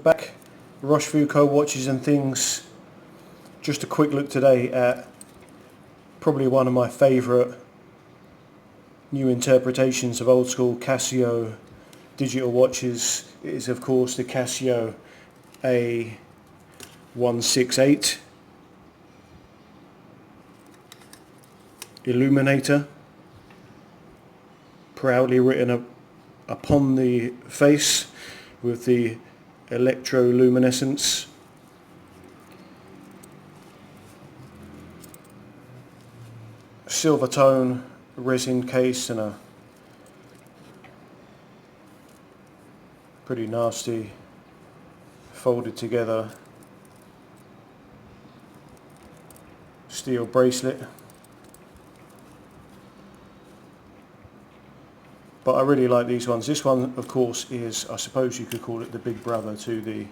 Back, Roshfooco watches and things. Just a quick look today at probably one of my favourite new interpretations of old school Casio digital watches. It is of course the Casio A168 Illuminator, proudly written upon the face with the electroluminescence. Silver tone resin case and a pretty nasty folded together steel bracelet. But I really like these ones. This one of course is, I suppose you could call it the big brother to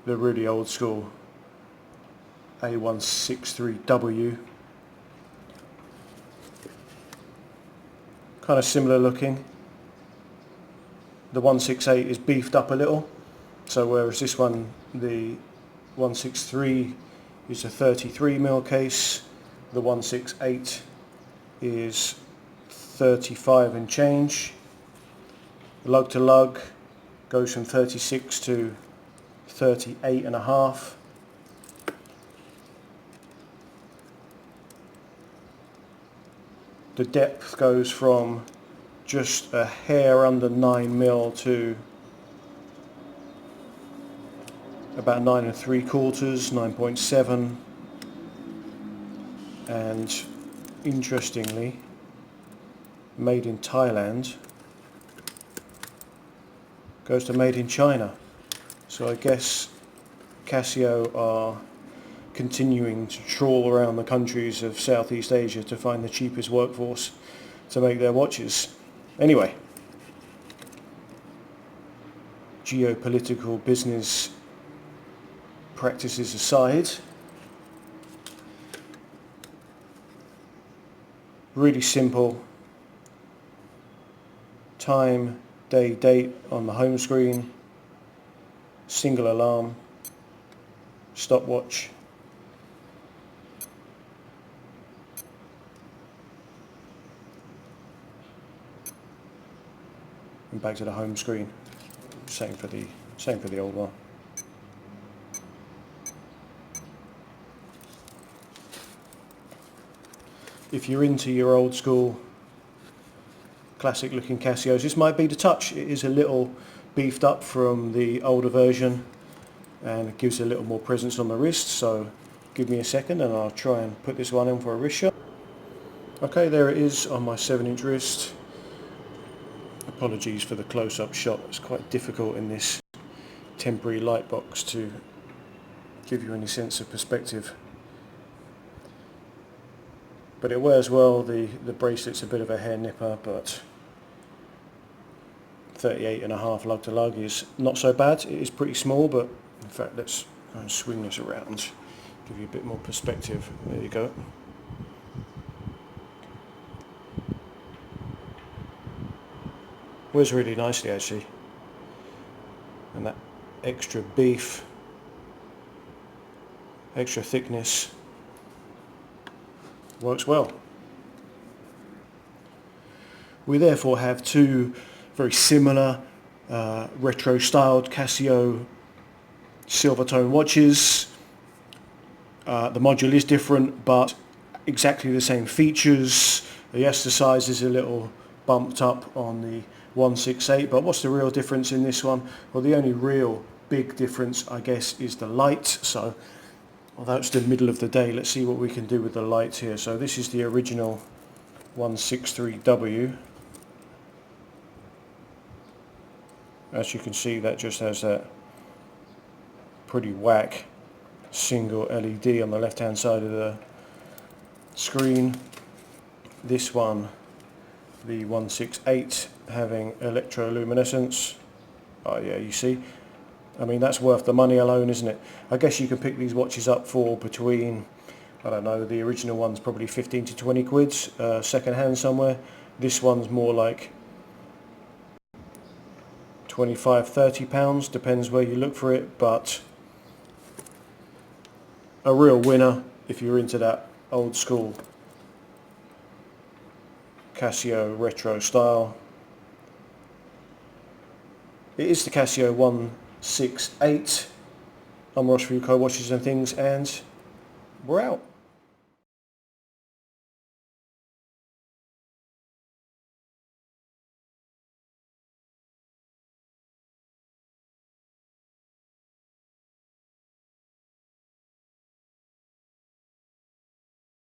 the really old school A163W. Kind of similar looking. The 168 is beefed up a little, so whereas this one, the 163 is a 33mm case, the 168 is 35 and change. Lug to lug goes from 36 to 38.5. The depth goes from just a hair under 9mm to about 9 3/4, 9.7, and interestingly, made in Thailand goes to made in China. So I guess Casio are continuing to trawl around the countries of Southeast Asia to find the cheapest workforce to make their watches. Anyway, geopolitical business practices aside, really simple. Time, day, date on the home screen, single alarm, stopwatch, and back to the home screen. Same for the old one. If you're into your old school classic looking Casios, this might be the touch. It is a little beefed up from the older version and it gives a little more presence on the wrist, so give me a second and I'll try and put this one in for a wrist shot. Okay, there it is on my 7-inch wrist. Apologies for the close-up shot, it's quite difficult in this temporary light box to give you any sense of perspective. But it wears well. The bracelet's a bit of a hair nipper, but 38.5 lug to lug is not so bad. It is pretty small, but in fact let's go and swing this around, give you a bit more perspective. There you go. Wears really nicely actually, and that extra beef, extra thickness works well. We therefore have two very similar retro styled Casio silver tone watches. The module is different but exactly the same features. The Ester size is a little bumped up on the 168, but what's the real difference in this one? Well, the only real big difference I guess is the light. So although it's the middle of the day, let's see what we can do with the lights here. So this is the original 163W. As you can see, that just has that pretty whack single LED on the left hand side of the screen. This one, the 168, having electroluminescence. Oh yeah, you see, I mean that's worth the money alone, isn't it? I guess you can pick these watches up for between, I don't know, the original one's probably 15 to 20 quid second hand somewhere. This one's more like £25–30, depends where you look for it, but a real winner if you're into that old school Casio retro style. It is the Casio A168. I'm roshfooco Watches and Things, and we're out.